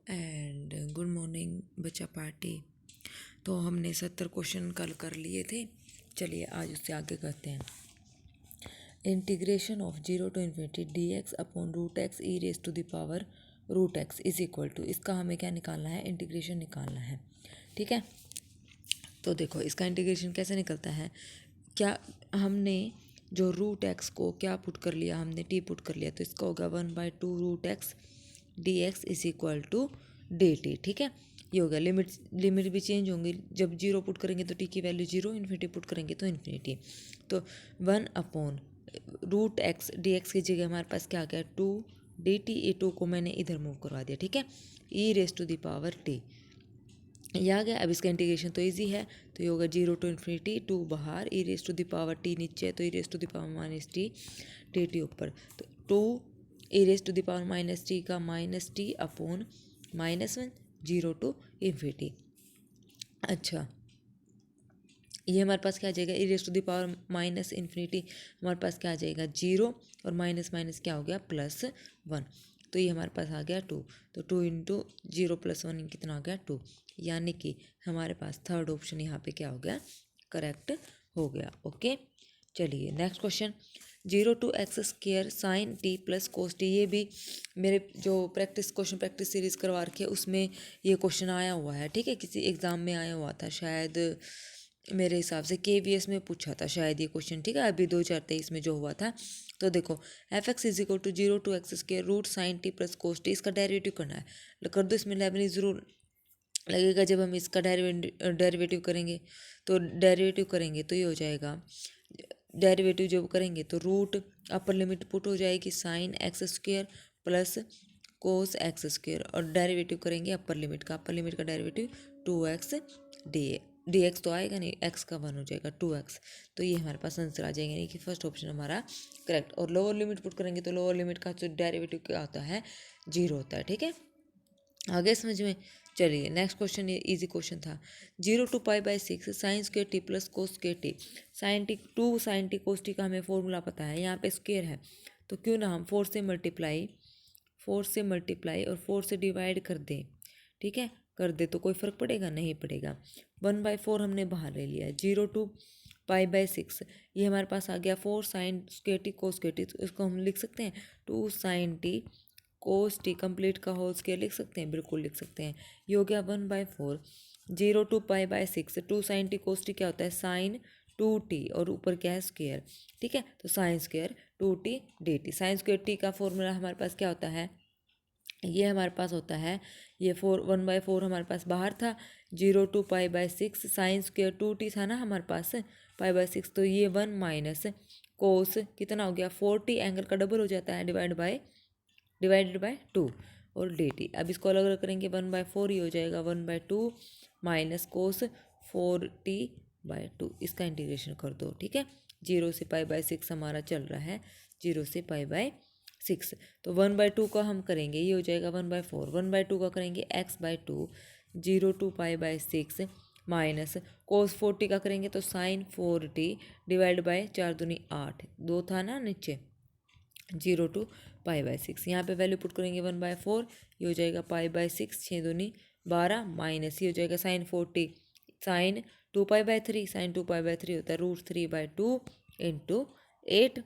And good morning बच्चा party. तो हमने 70 क्वेश्चन कल कर लिए थे। चलिए आज उससे आगे करते हैं। Integration of 0 to infinity dx upon root x e raise to the power root x is equal to, इसका हमें क्या निकालना है, इंटीग्रेशन निकालना है। ठीक है, तो देखो इसका इंटीग्रेशन कैसे निकलता है। क्या हमने जो रूट एक्स को क्या पुट कर लिया, हमने टी पुट कर लिया, तो इसका होगा 1/2 root x d x is equal to d t. ठीक है, ये हो गया। लिमिट भी चेंज होंगी, जब जीरो पुट करेंगे तो टी की वैल्यू जीरो, इन्फिनिटी पुट करेंगे तो इन्फिनिटी। तो 1 रूट एक्स डी एक्स की जगह हमारे पास क्या आ गया, 2 डी टी। ए 2 को मैंने इधर मूव करवा दिया। ठीक है, e raise to the power t ये आ गया। अब इसका इंटीग्रेशन तो इजी है, तो ये होगा 0 to इन्फिनिटी, 2 बाहर, e raise to the power t नीचे है तो e raise to the power minus t, t t ऊपर। तो 2 e raise to the power minus t का minus t upon -1, 0 to infinity. अच्छा, ये हमारे पास क्या आ जाएगा, e raise to the power minus infinity हमारे पास क्या आ जाएगा, 0, और माइनस माइनस क्या हो गया, +1। तो ये हमारे पास आ गया 2। तो 2 × 0 + 1 कितना हो गया, 2। यानी कि हमारे पास थर्ड ऑप्शन यहाँ पे क्या हो गया, करेक्ट हो गया। ओके, चलिए next question. 0 to x² sin t + cos t। ये भी मेरे जो प्रैक्टिस सीरीज करवा रखी है उसमें ये क्वेश्चन आया हुआ है। ठीक है, किसी एग्ज़ाम में आया हुआ था, शायद मेरे हिसाब से KVS में पूछा था शायद ये क्वेश्चन। ठीक है, अभी 2023 में जो हुआ था। तो देखो f(x) = 0 to x² root sine t plus cos t, इसका डेरिवेटिव करना है। कर दो, इसमें लेबनीज़ ज़रूर लगेगा जब हम इसका डेरिवेटिव करेंगे। तो डेरिवेटिव करेंगे तो ये हो जाएगा, डेरिवेटिव जब करेंगे तो रूट अपर लिमिट पुट हो जाएगी sin(x² + cos (x²), और डेरिवेटिव करेंगे अपर लिमिट का डेरिवेटिव 2x dx तो आएगा नहीं, x का 1 हो जाएगा 2x। तो ये हमारे पास आंसर आ जाएगा, यानी कि फर्स्ट ऑप्शन हमारा करेक्ट। और लोअर लिमिट पुट करेंगे तो लोअर लिमिट का जो डेरिवेटिव क्या होता है, 0 होता है। ठीक है, आगे समझ में। चलिए नेक्स्ट क्वेश्चन, ये इजी क्वेश्चन था। 0 to π/6 sin² t + cos² t। sin t 2 sin t cos t का हमें फॉर्मूला पता है, यहाँ पे स्क्वेयर है तो क्यों ना हम 4 से मल्टीप्लाई और 4 से डिवाइड कर दें। ठीक है, कर दे तो कोई फ़र्क पड़ेगा, नहीं पड़ेगा। 1/4 हमने बाहर ले लिया है। 0 to π/6 ये हमारे पास आ गया 4 sin² t cos² t। तो इसको हम लिख सकते हैं 2 sin t cos t complete का होल स्क्वायर लिख सकते हैं, बिल्कुल लिख सकते हैं। ये हो गया 1/4। 0 to π/6 2 sin t cos t क्या होता है, sin 2t, और ऊपर क्या है, स्क्वायर। ठीक है, तो sin² 2t dt। sin² t का फॉर्मूला हमारे पास क्या होता है, ये हमारे पास होता है, ये 1/4 हमारे पास बाहर था। 0 to π/6 sin² 2t था ना हमारे पास, π/6, तो ये 1 माइनस कोस कितना हो गया 4t, एंगल का डबल हो जाता है, डिवाइडेड बाय 2 और dt। अब इसको अलग अलग करेंगे, 1/4 ही हो जाएगा 1/2 माइनस कोस 4t/2। इसका इंटीग्रेशन कर दो। ठीक है, 0 से π/6 हमारा चल रहा है, 0 से π/6। तो 1/2 का हम करेंगे, ये हो जाएगा 1/4। 1/2 का करेंगे x/2, 0 to π/6 minus cos 4t का करेंगे तो साइन 4t डिवाइड बाय 4 दूनी 8, 2 था ना नीचे, 0 to π/6। यहाँ पे वैल्यू पुट करेंगे 1/4, ये हो जाएगा π/6, 6 दूनी 12 माइनस ये हो जाएगा साइन 4t, साइन 2π/3, साइन 2π/3 होता है √3/2 × 8।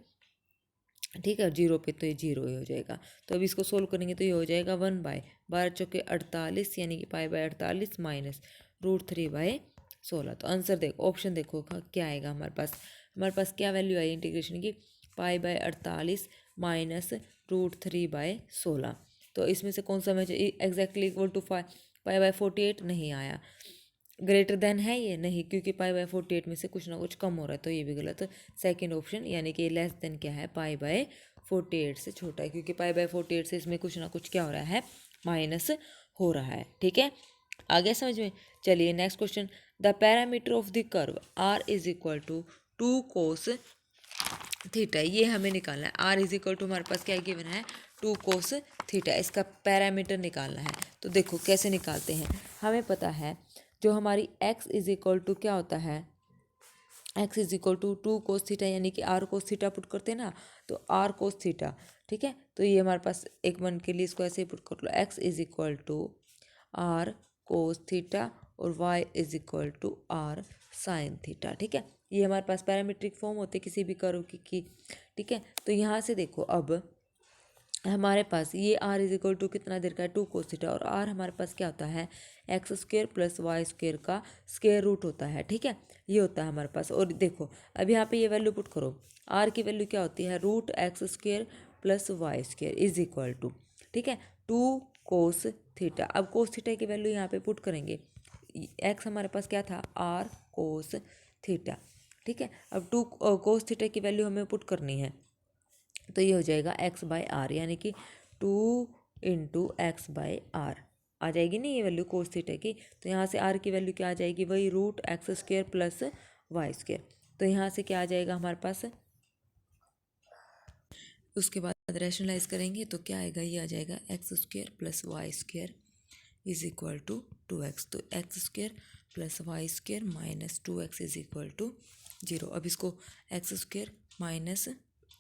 ठीक है, 0 पे तो ये 0 ही हो जाएगा। तो अब इसको सोल्व करेंगे तो ये हो जाएगा 1/12 चौके 48, यानी कि π/48 माइनस √3/16। तो आंसर देखो, ऑप्शन देखो क्या आएगा हमारे पास क्या वैल्यू आई इंटीग्रेशन की, π/48 माइनस √3/16। तो इसमें से कौन सा मैच एग्जैक्टली इक्वल टू π/48 नहीं आया, ग्रेटर देन है ये नहीं, क्योंकि π/48 में से कुछ ना कुछ कम हो रहा है, तो ये भी गलत। सेकंड ऑप्शन यानी कि लेस देन क्या है, π/48 से छोटा है, क्योंकि π/48 से इसमें कुछ ना कुछ क्या हो रहा है, माइनस हो रहा है। ठीक है, आगे समझ में। चलिए next question. The parameter of the curve r = 2 cos theta, ये हमें निकालना है। r = हमारे पास क्या गिवन है, 2 cos थीटा, इसका पैरामीटर निकालना है। तो देखो कैसे निकालते हैं, हमें पता है जो हमारी x = क्या होता है, x = 2 cos थीटा, यानी कि r cos थीटा पुट करते हैं ना, तो r cos थीटा। ठीक है, तो ये हमारे पास एक मन के लिए इसको ऐसे ही पुट कर लो, x = आर कोस थीटा और y is equal to r sine theta. ठीक है, ये हमारे पास पैरामीट्रिक फॉर्म होते हैं किसी भी कर्व की। ठीक है, तो यहाँ से देखो अब हमारे पास ये r इज इक्वल टू कितना देर का है 2 कोस थीटा, और r हमारे पास क्या होता है x square plus y square का स्क्वेयर रूट होता है। ठीक है, ये होता है हमारे पास। और देखो अब यहाँ पे ये वैल्यू पुट करो, r की वैल्यू क्या होती है root x square plus y square is equal to, ठीक है, 2 कोस थीटा। अब कोस थीटा की वैल्यू यहाँ पे पुट करेंगे, एक्स हमारे पास क्या था r कोस थीटा। ठीक है, अब 2 कोस थीटा की वैल्यू हमें पुट करनी है, तो ये हो जाएगा एक्स बाई आर, यानी कि 2 इंटू एक्स बाई आर आ जाएगी नहीं ये वैल्यू कोस थीटा की। तो यहाँ से आर की वैल्यू क्या आ जाएगी वही root x square plus y square. तो यहाँ से क्या आ जाएगा हमारे पास, उसके बाद रैशनलाइज करेंगे तो क्या आएगा, ये आ जाएगा x square plus y square is equal to 2x। तो x square plus y square minus 2x is equal to 0। अब इसको x square minus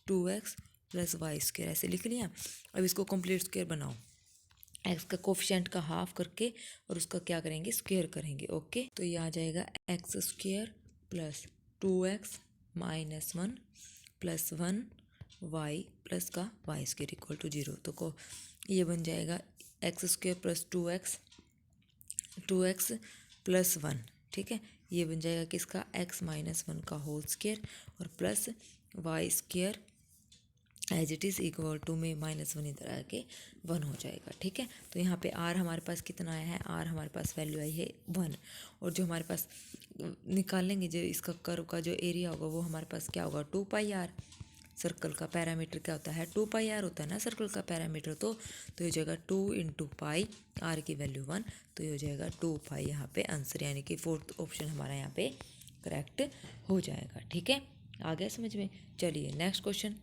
2x plus y square ऐसे लिख लिया। अब इसको कंप्लीट स्क्वेयर बनाओ, एक्स का कोफिशिएंट का हाफ करके और उसका क्या करेंगे स्क्वेयर करेंगे। ओके, तो ये आ जाएगा x square plus 2x minus 1 plus 1 y plus का वाई स्क्वेयर इक्वल टू 0। तो को ये बन जाएगा x square plus 2x plus 1। ठीक है, ये बन जाएगा किसका x माइनस 1 का होल स्क्वेयर और plus y square as it is equal to में माइनस 1 इधर आके 1 हो जाएगा। ठीक है, तो यहाँ पे r हमारे पास कितना आया है, r हमारे पास वैल्यू आई है 1। और जो हमारे पास निकालेंगे जो इसका कर्व का जो एरिया होगा वो हमारे पास क्या होगा 2πr। सर्कल का पैरामीटर क्या होता है 2πr होता है ना सर्कल का पैरामीटर। तो ये हो जाएगा 2 इंटू पाई, आर की वैल्यू 1, तो ये हो जाएगा 2π यहाँ पे आंसर, यानी कि फोर्थ ऑप्शन हमारा यहाँ पे करेक्ट हो जाएगा। ठीक है, आ गया समझ में। चलिए next question,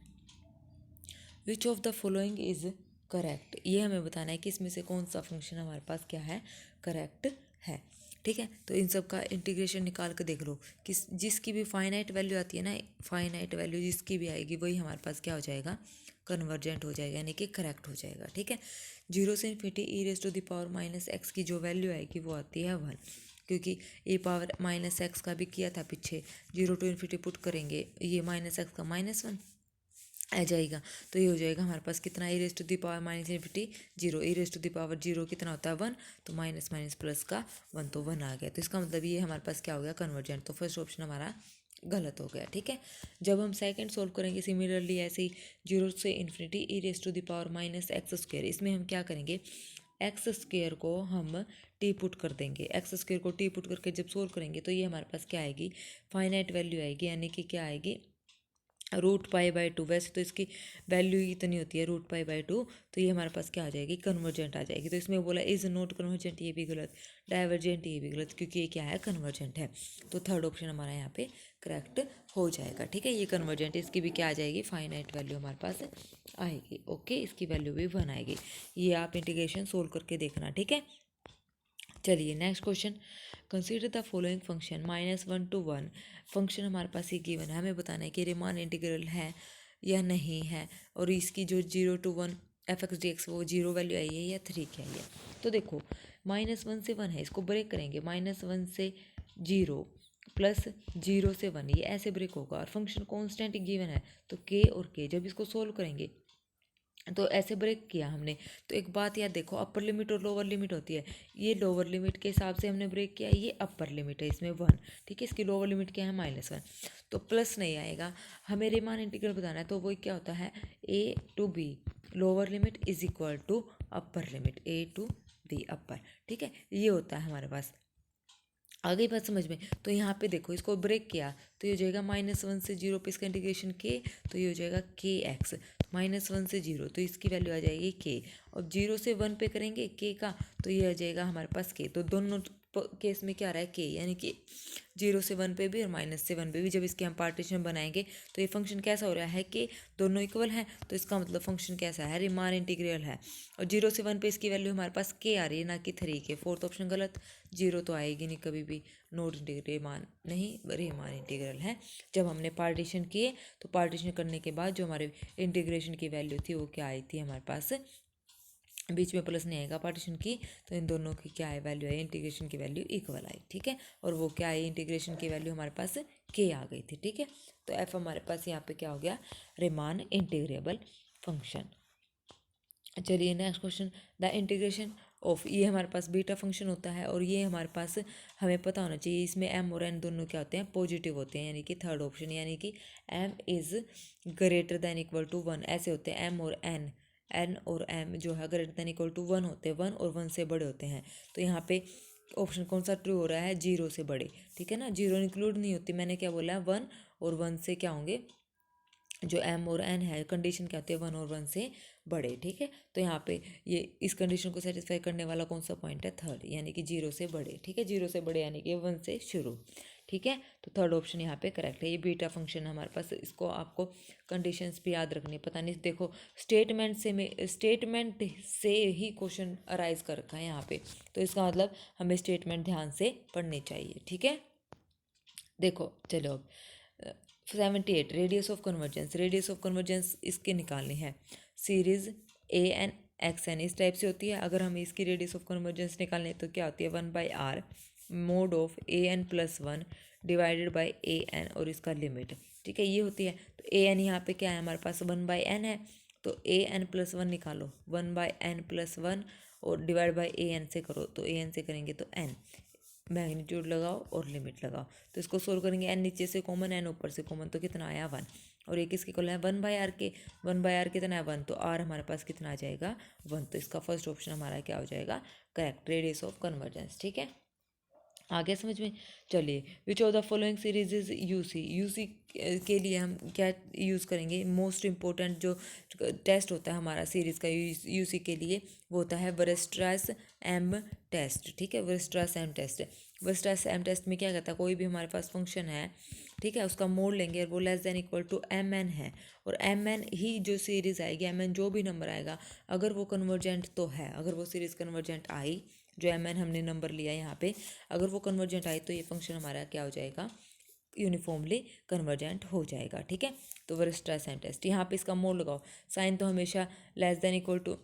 which of the following is correct. ये हमें बताना है कि इसमें से कौन सा फंक्शन हमारे पास क्या है करेक्ट है। ठीक है, तो इन सब का इंटीग्रेशन निकाल के देख लो, किस जिसकी भी फाइनाइट वैल्यू आती है ना, फाइनाइट वैल्यू जिसकी भी आएगी वही हमारे पास क्या हो जाएगा कन्वर्जेंट हो जाएगा, यानी कि करेक्ट हो जाएगा। ठीक है, 0 से infinity e raise to the power minus x की जो वैल्यू आएगी वो आती है 1, क्योंकि ए पावर माइनस एक्स का भी किया था पीछे, 0 टू इन्फिनिटी पुट करेंगे ये माइनस एक्स का माइनस 1 आ जाएगा। तो ये हो जाएगा हमारे पास कितना e raise to the power minus infinity 0, e raise to the power 0 कितना होता है 1, तो माइनस माइनस प्लस का 1, तो 1 आ गया। तो इसका मतलब ये हमारे पास क्या हो गया कन्वर्जेंट। तो फर्स्ट ऑप्शन हमारा गलत हो गया। ठीक है, जब हम सेकंड सोल्व करेंगे सिमिलरली ऐसे ही 0 से infinity e raise to the power minus x square, इसमें हम क्या करेंगे एक्स स्क्वेयर को हम टी पुट कर देंगे। एक्स स्क्वेयर को टी पुट करके जब सोल्व करेंगे तो ये हमारे पास क्या आएगी फाइनाइट वैल्यू आएगी, यानी कि क्या आएगी √π/2। वैसे तो इसकी वैल्यू ही इतनी होती है √π/2, तो ये हमारे पास क्या आ जाएगी कन्वर्जेंट आ जाएगी। तो इसमें बोला इज नॉट कन्वर्जेंट, ये भी गलत, डाइवर्जेंट ये भी गलत, क्योंकि ये क्या है कन्वर्जेंट है। तो थर्ड ऑप्शन हमारा यहाँ पे करेक्ट हो जाएगा। ठीक है, ये कन्वर्जेंट, इसकी भी क्या आ जाएगी फाइनाइट वैल्यू हमारे पास आएगी। ओके, इसकी वैल्यू भी 1 आएगी। ये आप इंटीग्रेशन सोल्व करके देखना। ठीक है, चलिए next question, consider the following function -1 to 1। Function हमारे पास ये गिवन है, हमें बताना है कि रिमान इंटीग्रल है या नहीं है, और इसकी जो 0 to 1 f(x) dx वो 0 वैल्यू आई है या 3 की आई है। तो देखो -1 से 1 है, इसको ब्रेक करेंगे, -1 से 0 प्लस 0 से 1, ये ऐसे ब्रेक होगा। और फंक्शन कॉन्स्टेंट गिवन है तो k और k, जब इसको सोल्व करेंगे तो ऐसे ब्रेक किया हमने। तो एक बात याद देखो, अपर लिमिट और लोअर लिमिट होती है, ये लोअर लिमिट के हिसाब से हमने ब्रेक किया, ये अपर लिमिट है इसमें 1। ठीक है, इसकी लोअर लिमिट क्या है -1, तो प्लस नहीं आएगा। हमें रीमान इंटीग्रल बताना है, तो वो क्या होता है a to b lower limit is equal to upper limit a to b upper. ठीक है, ये होता है हमारे पास। आ गई बात समझ में। तो यहाँ पे देखो इसको ब्रेक किया तो ये हो जाएगा -1 से 0 पे इसका इंटीग्रेशन k, तो ये हो जाएगा kx। -1 से 0 तो इसकी वैल्यू आ जाएगी k, और 0 से 1 पे करेंगे k का, तो ये आ जाएगा हमारे पास k। तो दोनों केस में क्या आ रहा है k, यानी कि 0 से 1 पे भी और -1 से 1 पे भी जब इसके हम पार्टीशन बनाएंगे तो ये फंक्शन कैसा हो रहा है कि दोनों इक्वल हैं, तो इसका मतलब फंक्शन कैसा है रीमान इंटीग्रल है। और 0 से 1 पे इसकी वैल्यू हमारे पास k आ रही है ना कि 3 के। फोर्थ ऑप्शन गलत, 0 तो आएगी नहीं कभी भी, नोट इंटीग्रल मान नहीं रीमान इंटीग्रल है। जब हमने पार्टीशन किए तो पार्टीशन करने के बाद जो हमारे इंटीग्रेशन की वैल्यू थी वो क्या आई थी हमारे पास बीच में प्लस नहीं आएगा पार्टीशन की, तो इन दोनों की क्या है वैल्यू है, इंटीग्रेशन की वैल्यू इक्वल आई, ठीक है। और वो क्या है, इंटीग्रेशन की वैल्यू हमारे पास के आ गई थी, ठीक है। तो एफ हमारे पास यहाँ पे क्या हो गया, रिमान इंटीग्रेबल फंक्शन। चलिए next question, the integration of, ये हमारे पास बीटा फंक्शन होता है और ये हमारे पास हमें पता होना चाहिए, इसमें एम और एन दोनों क्या होते हैं, पॉजिटिव होते हैं, यानी कि थर्ड ऑप्शन, यानी कि m is greater than equal to one, ऐसे होते हैं एम और एन, एन और एम जो है greater than equal to one होते हैं, वन और वन से बड़े होते हैं। तो यहाँ पे ऑप्शन कौन सा ट्रू हो रहा है, जीरो से बड़े, ठीक है ना, जीरो इंक्लूड नहीं होती, मैंने क्या बोला है, वन और वन से क्या होंगे, जो एम और एन है कंडीशन क्या होती है, वन और वन से बड़े, ठीक है। तो यहाँ पे ये इस कंडीशन को सेटिस्फाई करने वाला कौन सा पॉइंट है, थर्ड, यानी कि जीरो से बड़े, ठीक है, जीरो से बड़े यानी कि वन से शुरू, ठीक है। तो थर्ड ऑप्शन यहाँ पे करेक्ट है। ये बीटा फंक्शन हमारे पास, इसको आपको कंडीशंस भी याद रखनी है, पता नहीं देखो स्टेटमेंट से ही क्वेश्चन अराइज कर रखा है यहाँ पे, तो इसका मतलब हमें स्टेटमेंट ध्यान से पढ़नी चाहिए, ठीक है। देखो चलो अब 78, रेडियस ऑफ कन्वर्जेंस इसके निकालनी है, series a n x n इस टाइप से होती है। अगर हम इसकी रेडियस ऑफ कन्वर्जेंस निकालें तो क्या होती है, 1/r mod of a n plus one divided by a n और इसका लिमिट, ठीक है, ये होती है। तो ए एन यहाँ पे क्या है हमारे पास, 1/n है, तो ए एन प्लस वन निकालो, 1/n प्लस वन और डिवाइड बाई ए एन से करो, तो ए एन से करेंगे तो एन, मैग्नीट्यूड लगाओ और लिमिट लगाओ, तो इसको सोल्व करेंगे, एन नीचे से कॉमन, एन ऊपर से कॉमन, तो कितना आया वन, और एक इसके इक्वल है 1/r के, 1/r कितना है वन, तो आर हमारे पास कितना आ जाएगा वन, तो इसका फर्स्ट ऑप्शन हमारा क्या हो जाएगा करेक्ट, रेडियस ऑफ कन्वर्जेंस, ठीक है। आगे समझ में, चलिए which of the following series is UC, UC के लिए हम क्या यूज़ करेंगे, मोस्ट इंपॉर्टेंट जो टेस्ट होता है हमारा सीरीज़ का यूसी के लिए, वो होता है वेरस्ट्रास एम टेस्ट, ठीक है, वेरस्ट्रास एम टेस्ट। वेरस्ट्रास एम टेस्ट में क्या कहता है, कोई भी हमारे पास फंक्शन है, ठीक है, उसका मोड लेंगे और वो less than equal to m n है, और एम एन ही जो सीरीज़ आएगी, एम एन जो भी नंबर आएगा, अगर वो कन्वर्जेंट तो है, अगर वो सीरीज़ कन्वर्जेंट आई, जो एम एन हमने नंबर लिया यहाँ पे, अगर वो कन्वर्जेंट आई तो ये फंक्शन हमारा क्या हो जाएगा, यूनिफॉर्मली कन्वर्जेंट हो जाएगा, ठीक है। तो वेरस्ट्रास एम टेस्ट, यहाँ पे इसका मोड लगाओ, साइन तो हमेशा लेस देन इक्वल टू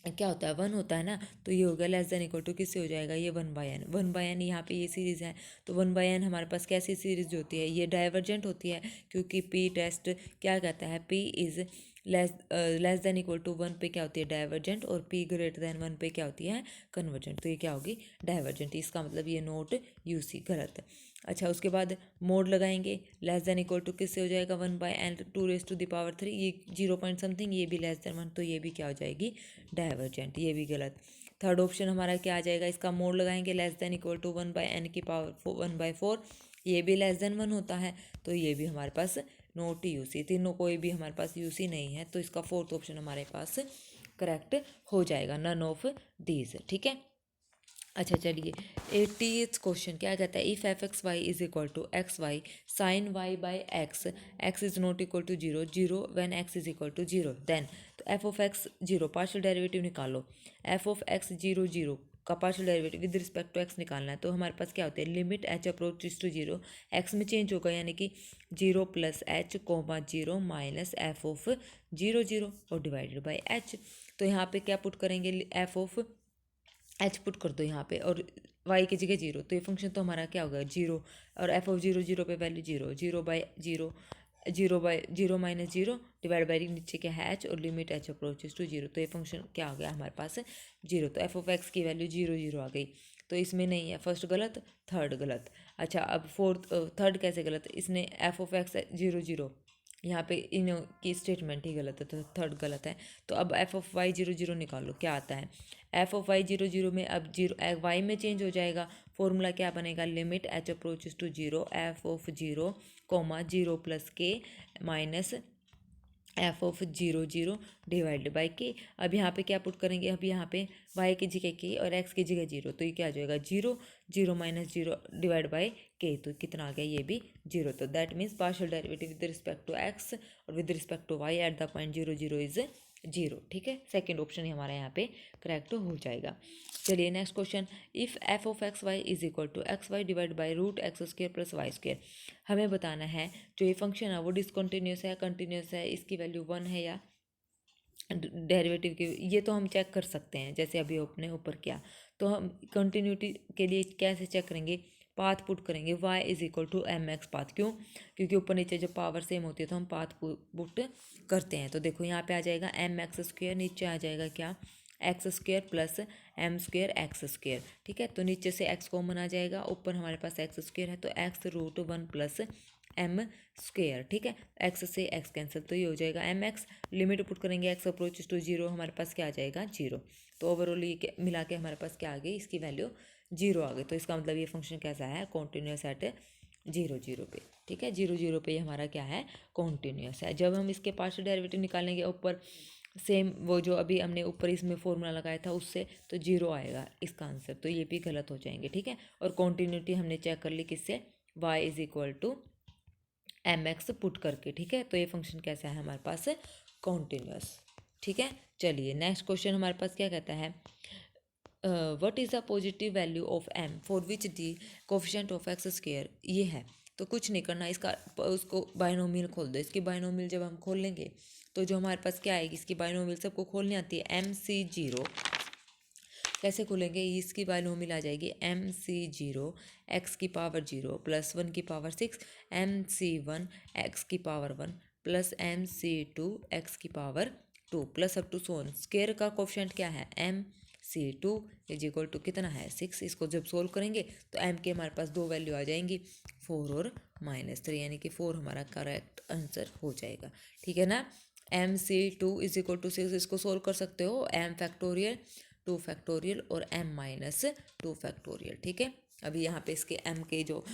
क्या होता है, वन होता है ना, तो ये हो गया लेस देन इक्वल टू किससे हो जाएगा, ये 1/n, 1/n यहाँ पे ये सीरीज़ है, तो 1/n हमारे पास कैसी सीरीज़ होती है, ये डाइवर्जेंट होती है, क्योंकि पी टेस्ट क्या कहता है, p is less than equal to one पे क्या होती है डाइवर्जेंट, और पी ग्रेटर देन वन पे क्या होती है कन्वर्जेंट, तो ये क्या होगी डाइवर्जेंट, इसका मतलब ये नोट यूसी गलत है। अच्छा उसके बाद मोड लगाएंगे, लेस देन इक्वल टू किससे हो जाएगा, 1/n 2⁻3, ये 0 पॉइंट समथिंग, ये भी लेस देन वन, तो ये भी क्या हो जाएगी डाइवर्जेंट, ये भी गलत। थर्ड ऑप्शन हमारा क्या आ जाएगा, इसका मोड लगाएंगे, less than equal to 1/n की पावर 1/4, ये भी लेस देन वन होता है, तो ये भी हमारे पास नोट यूसी, तीनों कोई भी हमारे पास यूसी नहीं है, तो इसका फोर्थ ऑप्शन हमारे पास करेक्ट हो जाएगा, नन ऑफ दीज, ठीक है। अच्छा चलिए 80th क्वेश्चन क्या कहता है, if f x y is equal to x y sine y by x, x is not equal to zero, zero when x is equal to zero, then तो f of x zero, partial derivative निकालो, f of x zero zero का partial derivative with respect to x निकालना है, तो हमारे पास क्या होता है, limit h approaches to zero, x में चेंज होगा, यानी कि zero plus H comma zero minus f of zero zero और डिवाइडेड बाई एच, तो यहाँ पे क्या पुट करेंगे, एफ ऑफ एच पुट कर दो यहाँ पे, और वाई की जगह जीरो, तो ये फंक्शन तो हमारा क्या होगा जीरो, और एफ ऑफ जीरो जीरो पे value zero, zero by zero, zero by zero minus zero divide by नीचे क्या है एच, और limit h approaches to zero, तो ये फंक्शन क्या हो गया हमारे पास जीरो, तो एफ ऑफ एक्स की वैल्यू जीरो जीरो आ गई, तो इसमें नहीं है, फर्स्ट गलत थर्ड गलत। अच्छा अब फोर्थ थर्ड कैसे गलत, इसने F of x zero zero, यहाँ पे इन की स्टेटमेंट ही गलत है, तो थर्ड गलत है। तो अब f of y zero zero निकालो, क्या आता है, f of y zero zero में अब जीरो वाई में चेंज हो जाएगा, फॉर्मूला क्या बनेगा, limit h approaches to zero f of zero comma zero plus k minus f of zero zero divide by k. अब यहाँ पे क्या पुट करेंगे, अब यहाँ पे वाई की जगह के और एक्स की जगह जीरो, तो ये क्या आ जाएगा zero, zero minus zero divide by k, तो कितना आ गया ये भी जीरो, तो that means partial derivative with respect to x और with respect to y at the point zero zero is zero, ठीक है, सेकेंड ऑप्शन ही हमारा यहाँ पे करेक्ट हो जाएगा। चलिए next question, if f of x y is equal to x y divide by root x square plus y square, हमें बताना है जो ये फंक्शन है वो डिसकंटिन्यूस है कंटिन्यूस है, इसकी वैल्यू वन है या डेरिवेटिव के ये तो हम चेक कर सकते हैं, जैसे अभी अपने ऊपर क्या, तो हम कंटिन्यूटी के लिए कैसे चेक करेंगे, पाथ पुट करेंगे y is equal to m x path. क्यों? क्योंकि ऊपर नीचे जब पावर सेम होती है तो हम पाथ पुट करते हैं। तो देखो यहाँ पे आ जाएगा एम एक्स स्क्वेयर, नीचे आ जाएगा क्या, x square plus m square x square. ठीक है, तो नीचे से एक्स कॉमन आ जाएगा, ऊपर हमारे पास एक्स स्क्वेयर है तो x root one plus m square. ठीक है, एक्स से एक्स कैंसिल, तो ये हो जाएगा एम एक्स। लिमिट पुट करेंगे एक्स अप्रोचेस टू जीरो, हमारे पास क्या आ जाएगा, जीरो। तो ओवरऑल ये मिला के हमारे पास क्या आ गई, इसकी वैल्यू जीरो आ गई। तो इसका मतलब ये फंक्शन कैसा है, कॉन्टिन्यूस एट जीरो जीरो पे। ठीक है, जीरो जीरो पे ये हमारा क्या है, कॉन्टिन्यूस है। जब हम इसके पार्शियल डेरिवेटिव निकालेंगे ऊपर सेम वो जो अभी हमने ऊपर इसमें फॉर्मूला लगाया था उससे, तो जीरो आएगा इसका आंसर, तो ये भी गलत हो जाएंगे। ठीक है, और कॉन्टिन्यूटी हमने चेक कर ली किससे, y is equal to m x put करके। ठीक है, तो ये फंक्शन कैसा है हमारे पास, कॉन्टिन्यूस। ठीक है, चलिए नेक्स्ट क्वेश्चन हमारे पास क्या कहता है, what is the positive value of m for which the coefficient of x square, ये है। तो कुछ नहीं करना, इसका उसको बाइनोमियल खोल दो। इसकी बाइनोमियल जब हम खोल लेंगे तो जो हमारे पास क्या आएगी, इसकी बाइनोमियल सबको खोलनी आती है, एम सी जीरो। कैसे खोलेंगे, इसकी बाइनोमियल आ जाएगी एम सी जीरो एक्स की पावर जीरो प्लस वन की power six, m c one x की power one plus m c two x की power two plus up to son. Square का कोफिशिएंट क्या है, m c two is equal to कितना है, six. इसको जब सोल्व करेंगे तो एम के हमारे पास दो वैल्यू आ जाएंगी, फोर और माइनस थ्री, यानी कि फोर हमारा करेक्ट आंसर हो जाएगा। ठीक है ना, m c two is equal to six, इसको सोल्व कर सकते हो, एम फैक्टोरियल टू फैक्टोरियल और m माइनस टू फैक्टोरियल। ठीक है, अभी यहाँ पे इसके m के जो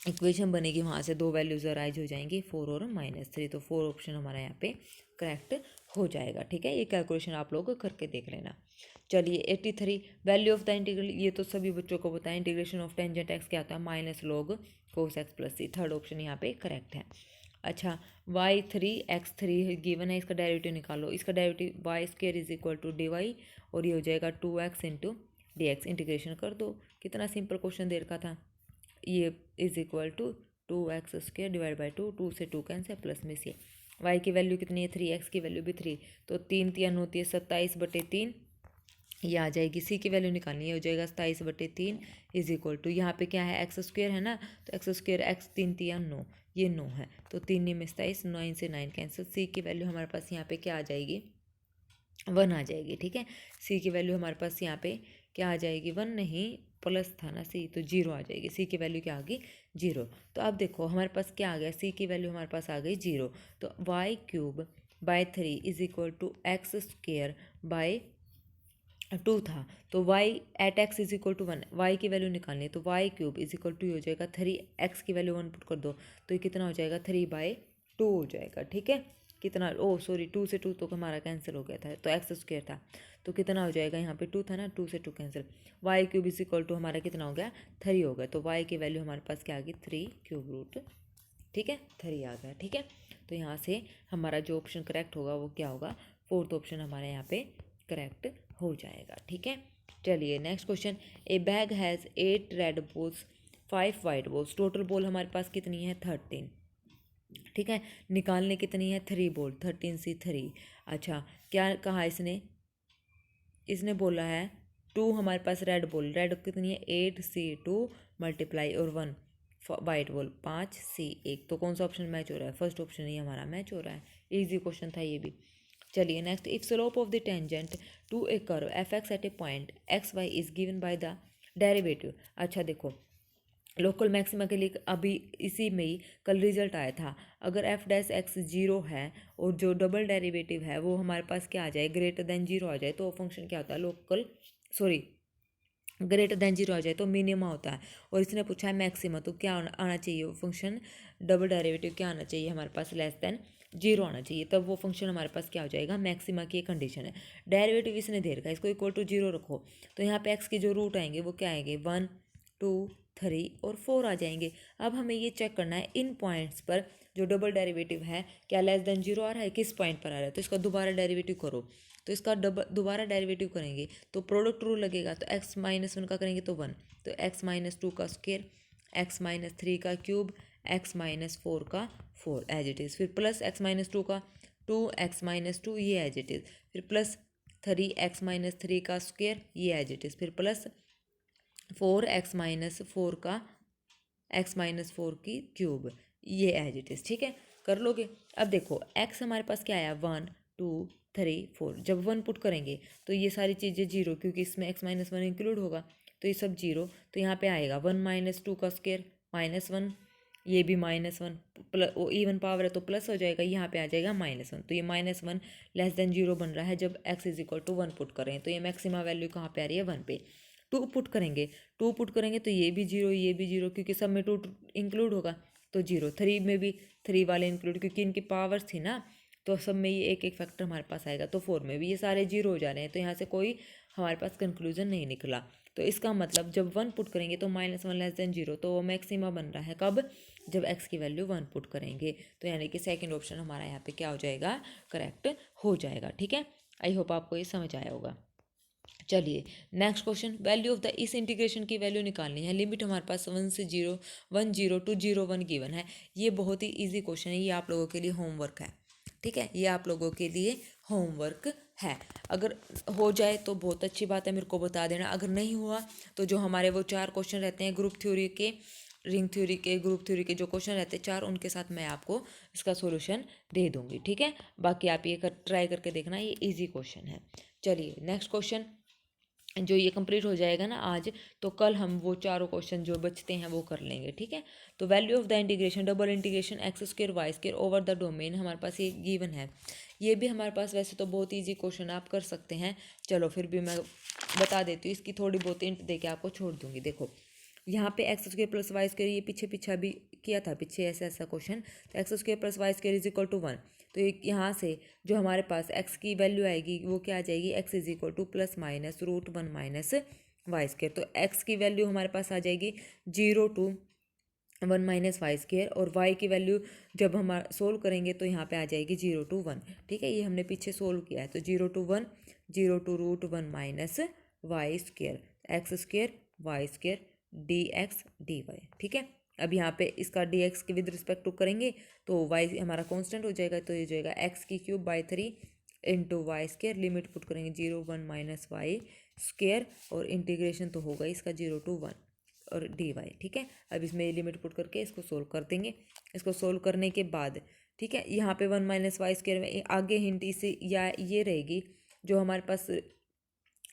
इक्वेशन बनेगी वहाँ से दो वैल्यूज अराइज हो जाएंगी, फोर और माइनस थ्री। तो फोर ऑप्शन हमारा यहाँ पे करेक्ट हो जाएगा। ठीक है, ये कैलकुलेशन आप लोग करके देख लेना। चलिए 83, वैल्यू ऑफ द इंटीग्रल, ये तो सभी बच्चों को पता है, इंटीग्रेशन ऑफ टेंजेंट एक्स क्या होता है, minus log cos x plus c. Third option यहाँ पे करेक्ट है। अच्छा, y three x three given है, इसका डेरिवेटिव निकालो। इसका derivative y square is equal to d y, और ये हो जाएगा two x into d x. Integration कर दो, कितना सिंपल क्वेश्चन दे रखा था। ये is equal to two x square divide by two, two से टू कैंसिल, प्लस में से वाई की वैल्यू कितनी है, थ्री, एक्स की वैल्यू भी थ्री, तो तीन तीन होती है 27/3, ये आ जाएगी। सी की वैल्यू निकालनी है, हो जाएगा 27/3 इज इक्वल टू, यहाँ पे क्या है, एक्स स्क्वायर है ना, तो एक्स स्क्वायर एक्स तीन तिया नौ, ये नौ है, तो तीन में 27, नाइन से नाइन कैंसिल। सी की वैल्यू हमारे पास यहाँ पे क्या आ जाएगी, वन आ जाएगी। ठीक है, सी की वैल्यू हमारे पास यहाँ पे क्या आ जाएगी, वन नहीं, प्लस था ना सी, तो जीरो आ जाएगी। सी की वैल्यू क्या आ गई, जीरो। तो अब देखो हमारे पास क्या आ गया, सी की वैल्यू हमारे पास आ गई जीरो, तो y cube by three is equal to x square by two था, तो y at x is equal to one, y की वैल्यू निकालनी है, तो y cube is equal to हो जाएगा थ्री, एक्स की वैल्यू वन पुट कर दो, तो ये कितना हो जाएगा, 3/2 हो जाएगा। ठीक है, कितना, ओ सॉरी, टू से टू तो हमारा कैंसिल हो गया था, तो एक्स स्क्वायर था, तो कितना हो जाएगा, यहाँ पे टू था ना, टू से two cancel, y cube is equal to हमारा कितना हो गया, थ्री हो गया, तो वाई की वैल्यू हमारे पास क्या आ गई, थ्री क्यूब रूट, ठीक है, थ्री आ गया। ठीक है, तो यहाँ से हमारा जो ऑप्शन करेक्ट होगा वो क्या होगा, फोर्थ ऑप्शन हमारे यहाँ पे करेक्ट हो जाएगा। ठीक है, चलिए next question, A bag has 8 red balls 5 white balls, total ball हमारे पास कितनी है, 13। ठीक है, निकालने कितनी है, 3 बॉल, 13 × 3। अच्छा, क्या कहा इसने, इसने बोला है टू हमारे पास रेड बॉल, रेड कितनी है, 8C2 मल्टीप्लाई और 1 वाइट बॉल 5C1, तो कौन सा ऑप्शन मैच हो रहा है, फर्स्ट ऑप्शन ही हमारा मैच हो रहा है। इजी क्वेश्चन था ये भी। चलिए next, if slope of the tangent to a curve f x at a point x y is given by the derivative. अच्छा देखो, लोकल मैक्सिमा के लिए अभी इसी में ही कल रिजल्ट आया था, अगर एफ डैश एक्स जीरो है और जो डबल डेरिवेटिव है वो हमारे पास क्या आ जाए, ग्रेटर देन जीरो आ जाए, तो वो फंक्शन क्या होता है, local sorry greater than zero आ जाए तो मिनिमा होता है। और इसने पूछा है मैक्सिमा, तो क्या आना चाहिए वो फंक्शन, डबल डेरिवेटिव क्या आना चाहिए हमारे पास, लेस देन जीरो आना चाहिए, तब वो फंक्शन हमारे पास क्या हो जाएगा, मैक्सिमा की एक कंडीशन है। डेरिवेटिव इसने दे रखा है, इसको इक्वल टू जीरो रखो, तो यहाँ पे एक्स के जो रूट आएंगे वो क्या आएंगे, 1 2 3 और 4 आ जाएंगे। अब हमें ये चेक करना है इन पॉइंट्स पर जो डबल डेरिवेटिव है क्या लेस देन जीरो आ रहा है, किस पॉइंट पर आ रहा है, तो इसका दोबारा डेरिवेटिव करो, तो इसका दोबारा डेरिवेटिव करेंगे तो प्रोडक्ट रूल लगेगा, तो एक्स माइनस वन का करेंगे तो वन, तो एक्स माइनस टू का स्क्वायर, एक्स माइनस थ्री का क्यूब, एक्स माइनस फोर का फोर एज इट इज़, फिर प्लस एक्स माइनस टू का, 2x-2 ये एज इट इज़, फिर प्लस 3x-3 का स्क्वायर ये एज इट इज़, फिर प्लस 4x-4 का x-4 की क्यूब ये एज इट इज़। ठीक है, कर लोगे। अब देखो x हमारे पास क्या आया 1 2 3 4, जब 1 पुट करेंगे तो ये सारी चीज़ें जीरो, क्योंकि इसमें x-1 इंक्लूड होगा तो ये सब जीरो। तो यहाँ पे आएगा 1-2 का स्क्वायर -1, ये भी -1, प्लस वो इवन पावर है तो प्लस हो जाएगा, यहाँ पे आ जाएगा -1। तो ये -1 लेस देन जीरो बन रहा है जब x = 1 पुट करें। तो ये मैक्सिमम वैल्यू कहाँ पे आ रही है 1 पे। 2 पुट करेंगे तो ये भी जीरो, क्योंकि सब में 2 इंक्लूड होगा तो जीरो। 3 में भी 3 वाले इंक्लूड, क्योंकि इनकी पावर्स थी ना, तो सब में ये एक एक फैक्टर हमारे पास आएगा। तो 4 में भी ये सारे जीरो हो जा रहे हैं, तो यहाँ से कोई हमारे पास कंक्लूजन नहीं निकला। तो इसका मतलब जब 1 पुट करेंगे तो -1 लेस देन जीरो, तो वो मैक्सिमा बन रहा है कब, जब x की वैल्यू 1 पुट करेंगे। तो यानी कि सेकंड ऑप्शन हमारा यहाँ पे क्या हो जाएगा, करेक्ट हो जाएगा। ठीक है, आई होप आपको ये समझ आया होगा। चलिए next question, value of the, इस इंटीग्रेशन की वैल्यू निकालनी है। लिमिट हमारे पास 1 से 0 1 0 टू 0 1 गिवन है। ये बहुत ही इजी क्वेश्चन है, ये आप लोगों के लिए होमवर्क है। ठीक है, ये आप लोगों के लिए होमवर्क है। अगर हो जाए तो बहुत अच्छी बात है, मेरे को बता देना। अगर नहीं हुआ तो जो हमारे वो 4 क्वेश्चन रहते हैं ग्रुप थ्योरी के, रिंग थ्योरी के, ग्रुप थ्योरी के जो क्वेश्चन रहते हैं 4, उनके साथ मैं आपको इसका सॉल्यूशन दे दूंगी। ठीक है, बाकी आप ये ट्राई करके देखना, ये इजी क्वेश्चन है। चलिए नेक्स्ट क्वेश्चन, जो ये कंप्लीट हो जाएगा ना आज, तो कल हम वो चारों क्वेश्चन जो बचते हैं वो कर लेंगे। ठीक है, तो value of the integration, double integration x² y² over the domain हमारे पास ये गिवन है। ये भी हमारे पास वैसे तो बहुत इजी क्वेश्चन आप कर सकते हैं, चलो फिर भी मैं बता देती हूँ, इसकी थोड़ी बहुत इंट दे के आपको छोड़ दूंगी। देखो यहाँ पे x² + y², ये पीछे भी किया था, पीछे ऐसा क्वेश्चन। तो x² + y² = 1, तो यहाँ से जो हमारे पास x की वैल्यू आएगी वो क्या आ जाएगी, x = +-√1 - y²। तो x की वैल्यू हमारे पास आ जाएगी 0 to 1 - y², और y की वैल्यू जब हम सोल्व करेंगे तो यहाँ पे आ जाएगी 0 to 1। ठीक है, ये हमने पीछे सोल्व किया है। तो 0 to 1, 0 to √1 - y², x² y² dx dy। ठीक है, अब यहाँ पे इसका dx के विद रिस्पेक्ट टू करेंगे तो y हमारा कांस्टेंट हो जाएगा, तो ये जाएगा x³/3 into y²। Limit put करेंगे 0 1 - y², और इंटीग्रेशन तो होगा इसका 0 to 1 और dy। ठीक है, अब इसमें लिमिट पुट करके इसको सोल्व कर देंगे। इसको सोल्व करने के बाद ठीक है, यहाँ पे 1 - y² में आगे हिंट इसे या ये रहेगी, जो हमारे पास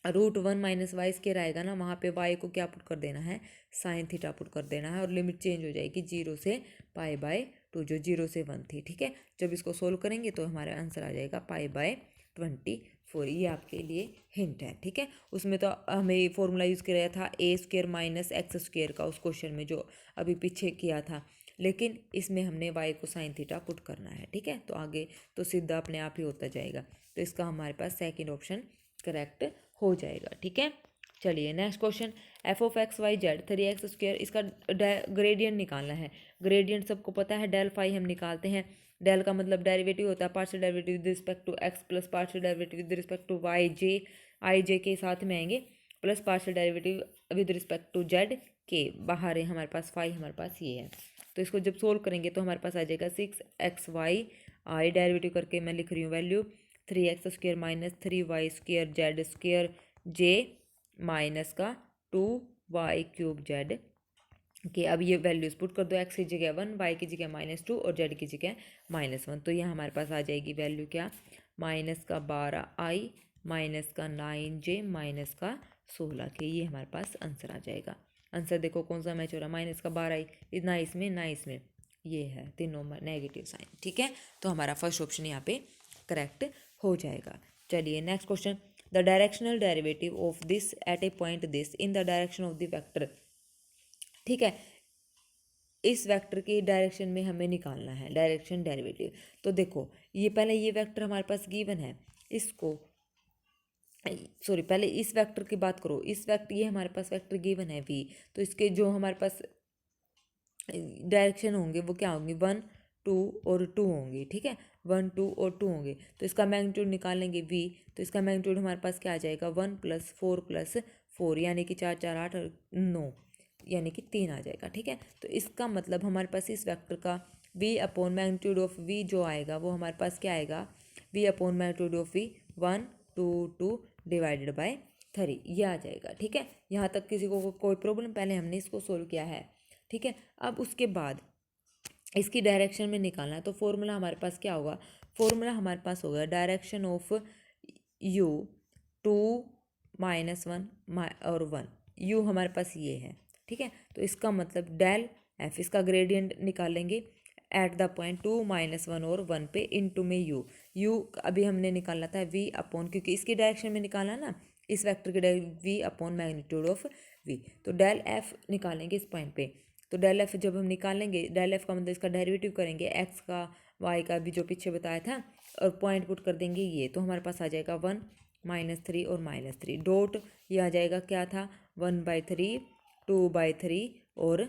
√1 - y² आएगा ना, वहाँ पे y को क्या पुट कर देना है, sin थीटा पुट कर देना है, और लिमिट चेंज हो जाएगी 0 से π/2, जो 0 से 1 थी। ठीक है, जब इसको सोल्व करेंगे तो हमारा आंसर आ जाएगा π/24। ये आपके लिए हिंट है। ठीक है, उसमें तो हमें फॉर्मूला यूज़ किया था a² - x² का, उस क्वेश्चन में जो अभी पीछे किया था, लेकिन इसमें हमने y को sin थीटा पुट करना है। ठीक है, तो आगे तो सीधा अपने आप ही होता जाएगा। तो इसका हमारे पास सेकेंड ऑप्शन करेक्ट हो जाएगा। ठीक है, चलिए next question, f(x, y, z) 3x², इसका ग्रेडियंट निकालना है। ग्रेडियंट सबको पता है, डेल फाई हम निकालते हैं। डेल का मतलब डेरिवेटिव होता है, partial derivative with respect to x plus partial derivative with respect to y, j i j के साथ में आएंगे, plus partial derivative with respect to z के। बाहर है हमारे पास फाई, हमारे पास ये है। तो इसको जब सोल्व करेंगे तो हमारे पास आ जाएगा 6xy i, डेरिवेटिव करके मैं लिख रही हूँ value 3x² - 3y² z² j minus का 2y³ z के। अब ये वैल्यूज पुट कर दो, x की जगह 1, y की जगह -2 और z की जगह -1। तो यहाँ हमारे पास आ जाएगी वैल्यू क्या, -12i माइनस का 9j माइनस का 16 के। ये हमारे पास आंसर आ जाएगा। आंसर देखो कौन सा मैच हो रहा है, -12i, ना इसमें ना इसमें, ये है तीनों नेगेटिव साइन। ठीक है, तो हमारा फर्स्ट ऑप्शन यहाँ पे करेक्ट हो जाएगा। चलिए next question, the directional derivative of this eight a point this in the direction of the vector. ठीक है, इस वेक्टर की डायरेक्शन में हमें निकालना है डायरेक्शन डेरिवेटिव। तो देखो ये पहले ये वेक्टर हमारे पास गिवन है, इसको सॉरी पहले इस वेक्टर की बात करो, इस वेक्टर ये हमारे पास वेक्टर गिवन है v, तो इसके जो हमारे पास डायरेक्शन होंगे वो क्या होंगे, 1 2 और 2 होंगे। ठीक है, 1 2 और 2 होंगे। तो इसका मैग्नीट्यूड निकालेंगे v, तो इसका मैग्नीट्यूड हमारे पास क्या आ जाएगा, 1 + 4 + 4 यानी कि 4 4 8 9 यानी कि 3 आ जाएगा। ठीक है, तो इसका मतलब हमारे पास इस वेक्टर का v upon magnitude of v जो आएगा वो हमारे पास क्या आएगा, v upon magnitude of v 1/2 divided by 3 ये आ जाएगा। ठीक है, यहाँ तक किसी को कोई प्रॉब्लम, पहले हमने इसको सोल्व किया है। ठीक है, अब उसके बाद इसकी डायरेक्शन में निकालना है, तो फॉर्मूला हमारे पास क्या होगा, फॉर्मूला हमारे पास होगा डायरेक्शन ऑफ u 2 - 1 और 1, u हमारे पास ये है। ठीक है, तो इसका मतलब डेल f, इसका ग्रेडियंट निकालेंगे एट द पॉइंट 2 - 1 और 1 पे, इनटू में u अभी हमने निकालना था v अपॉन, क्योंकि इसकी डायरेक्शन में निकालना ना, इस वेक्टर के v upon magnitude of v, तो डेल f निकालेंगे इस पॉइंट पे। तो डेल एफ जब हम निकालेंगे, डेल एफ का मतलब इसका डेरिवेटिव करेंगे एक्स का वाई का भी जो पीछे बताया था, और पॉइंट पुट कर देंगे ये, तो हमारे पास आ जाएगा 1 - 3 और -3 डॉट, ये आ जाएगा क्या था 1/3 2/3 और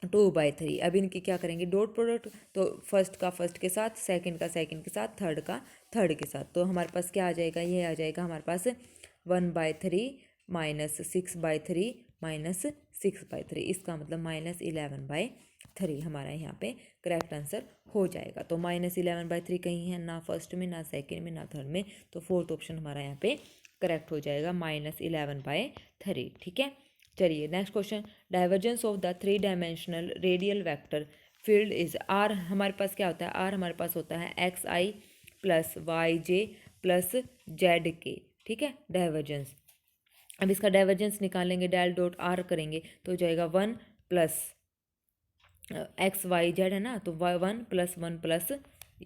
2/3। अब इनकी क्या करेंगे डॉट प्रोडक्ट, तो फर्स्ट का फर्स्ट के साथ, सेकंड का सेकंड के साथ, थर्ड का थर्ड के साथ, तो हमारे पास क्या आ जाएगा, ये आ जाएगा हमारे पास 1/3 -6/3 -6/3, इसका मतलब -11/3 हमारा यहाँ पे करेक्ट आंसर हो जाएगा। तो -11/3 कहीं है ना फर्स्ट में, ना सेकंड में, ना थर्ड में, तो फोर्थ ऑप्शन हमारा यहाँ पे करेक्ट हो जाएगा -11/3। ठीक है, चलिए next question, divergence of the 3 dimensional radial vector field is r, हमारे पास क्या होता है, आर हमारे पास होता है xi plus yj plus zk। ठीक है, डाइवर्जेंस, अब इसका डाइवर्जेंस निकालेंगे, डेल डॉट आर करेंगे तो हो जाएगा 1 प्लस एक्स वाई जेड है ना, तो 1 + 1 प्लस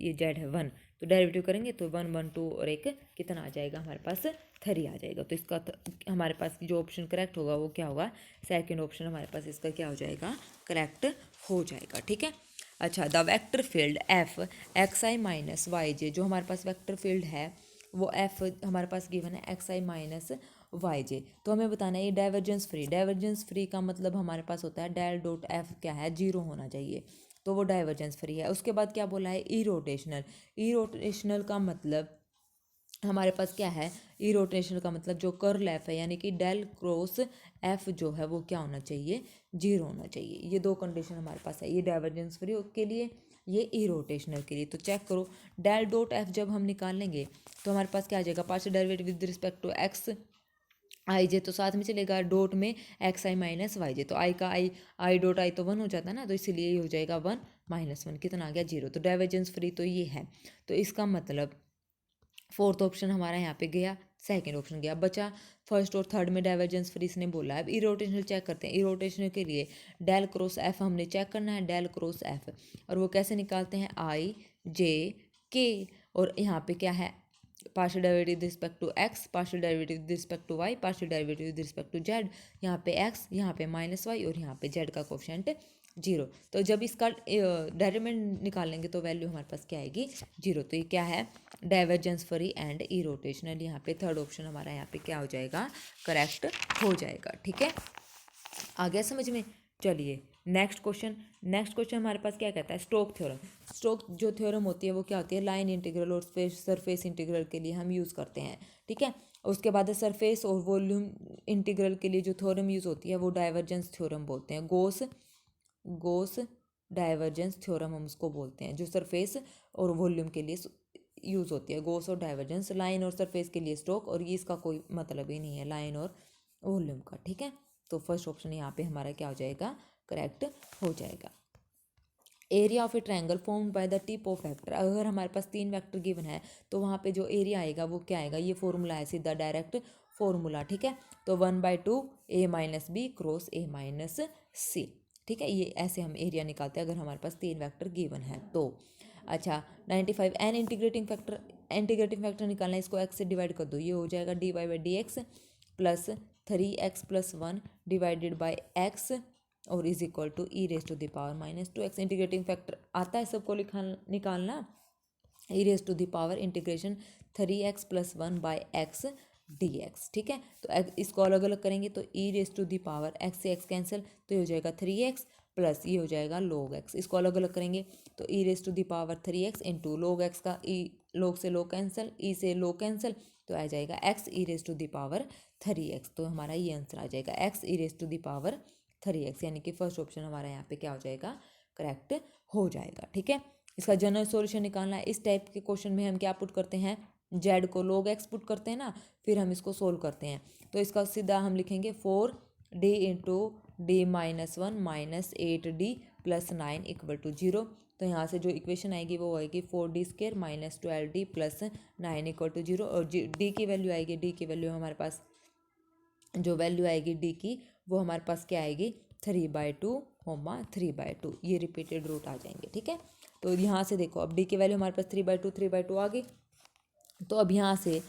ये जेड है 1, तो डेरिवेटिव करेंगे तो 1 1 2 और एक कितना आ जाएगा हमारे पास 3 आ जाएगा। तो इसका हमारे पास जो ऑप्शन करेक्ट होगा वो क्या होगा, सेकंड ऑप्शन हमारे पास इसका क्या हो जाएगा, करेक्ट हो जाएगा। ठीक है, अच्छा, the vector field f xi minus y j, जो हमारे पास वेक्टर फील्ड है वो एफ हमारे पास गिवन है xi माइनस वाई जे, तो हमें बताना है ये डाइवर्जेंस फ्री, डाइवर्जेंस फ्री का मतलब हमारे पास होता है डेल डॉट एफ क्या है 0 होना चाहिए, तो वो डाइवर्जेंस फ्री है। उसके बाद क्या बोला है इरोटेशनल, इरोटेशनल का मतलब हमारे पास क्या है, इरोटेशनल का मतलब जो कर्ल एफ है यानी कि डेल क्रॉस एफ जो है वो क्या होना चाहिए 0 होना चाहिए। ये दो कंडीशन हमारे पास है, ये डाइवर्जेंस फ्री के लिए, ये इरोटेशनल के लिए। तो चेक करो डेल डॉट एफ जब हम निकालेंगे तो हमारे पास क्या आ जाएगा, partial derivative with respect to x i j, तो साथ में चलेगा डॉट में x i minus y j, तो आई का आई डॉट आई तो 1 हो जाता है ना, तो इसीलिए ये हो जाएगा 1 - 1 कितना आ गया 0, तो डाइवर्जेंस फ्री तो ये है। तो इसका मतलब फोर्थ ऑप्शन हमारा यहाँ पे गया, सेकंड ऑप्शन गया, बचा फर्स्ट और थर्ड में डाइवर्जेंस फ्री इसने बोला है। अब इरोटेशनल चेक करते हैं, इरोटेशनल के लिए डेल क्रॉस एफ हमने चेक करना है, डेल क्रॉस एफ, और वो कैसे निकालते हैं आई जे के, और यहाँ पे क्या है partial derivative with respect to x, partial derivative with respect to y, partial derivative with respect to z, यहाँ पे एक्स, यहाँ पे -y और यहाँ पे जेड का कोफिशिएंट 0। तो जब इसका डेरिवेटिव निकालेंगे तो वैल्यू हमारे पास क्या आएगी 0। तो ये क्या है डाइवर्जेंस फ्री एंड इरोटेशनल, यहाँ पे थर्ड ऑप्शन हमारा यहाँ पे क्या हो जाएगा करेक्ट हो जाएगा। ठीक है, आ गया समझ में। चलिए नेक्स्ट क्वेश्चन, नेक्स्ट क्वेश्चन हमारे पास क्या कहता है स्टोक थ्योरम। स्टोक जो थ्योरम होती है वो क्या होती है, लाइन इंटीग्रल और सरफेस इंटीग्रल के लिए हम यूज़ करते हैं। ठीक है, उसके बाद सरफेस और वॉल्यूम इंटीग्रल के लिए जो थ्योरम यूज़ होती है वो डाइवर्जेंस थ्योरम बोलते हैं, गोस डाइवर्जेंस थ्योरम हम उसको बोलते हैं, जो सरफेस और वॉल्यूम के लिए यूज़ होती है। गोस और डाइवर्जेंस, लाइन और सरफेस के लिए स्टोक, और ये इसका कोई मतलब ही नहीं है लाइन और वॉल्यूम का। ठीक है, तो फर्स्ट ऑप्शन यहाँ पे हमारा क्या हो जाएगा करेक्ट हो जाएगा। Area of A triangle formed by the tip of vector, अगर हमारे पास 3 वेक्टर गिवन है तो वहाँ पे जो एरिया आएगा वो क्या आएगा, ये फॉर्मूला है सीधा डायरेक्ट फॉर्मूला। ठीक है, तो 1/2 a - b cross a - c। ठीक है, ये ऐसे हम एरिया निकालते हैं अगर हमारे पास 3 वेक्टर गिवन है तो। अच्छा 95 एन इंटीग्रेटिंग फैक्टर निकालना है, इसको x से डिवाइड कर दो, ये हो जाएगा dy/dx plus 3x + 1 divided by x और is equal to e⁻⁻² -2x। Integrating factor आता है सबको निकालना, e⁻⁻ integration 3x + 1 by x dx। ठीक है, तो इसको अलग अलग करेंगे तो e⁻x से x कैंसिल, तो ये हो जाएगा 3x प्लस ये हो जाएगा log x, इसको अलग अलग करेंगे तो e⁻3x इंटू log x का log से log कैंसिल, e से log कैंसिल, तो आ जाएगा x e⁻3x, तो हमारा ये आंसर आ जाएगा x e⁻3x, यानी कि फर्स्ट ऑप्शन हमारा यहाँ पे क्या हो जाएगा करेक्ट हो जाएगा। ठीक है, इसका जनरल सॉल्यूशन निकालना है। इस टाइप के क्वेश्चन में हम क्या पुट करते हैं, जेड को log x पुट करते हैं ना, फिर हम इसको सोल्व करते हैं। तो इसका सीधा हम लिखेंगे 4d into d minus 1 minus 8d plus 9 equal to 0। तो यहाँ से जो इक्वेशन आएगी वो आएगी 4d square minus 12d plus 9 equal to 0। और डी की वैल्यू आएगी, डी की वैल्यू हमारे पास जो वैल्यू आएगी डी की वो हमारे पास क्या आएगी 3/2 3/2, ये रिपीटेड रूट आ जाएंगे। ठीक है, तो यहाँ से देखो अब डी की वैल्यू हमारे पास 3/2 आ गई। तो अब यहाँ से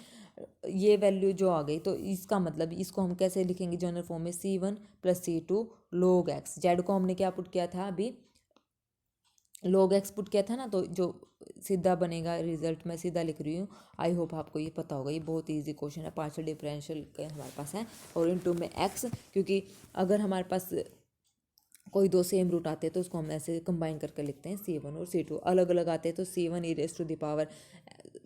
ये वैल्यू जो आ गई, तो इसका मतलब इसको हम कैसे लिखेंगे जनरल फॉर्म में, c1 plus c2 log x। Z को हमने क्या पुट किया था अभी, log x पुट किया था ना, तो जो सीधा बनेगा रिजल्ट मैं सीधा लिख रही हूँ। आई होप आपको ये पता होगा, ये बहुत इजी क्वेश्चन है, पार्शियल डिफरेंशियल हमारे पास है और इनटू में x, क्योंकि अगर हमारे पास कोई दो सेम रूट आते हैं तो उसको हम ऐसे कंबाइन करके लिखते हैं c1 और c2। अलग अलग आते हैं तो c1 e⁻⁴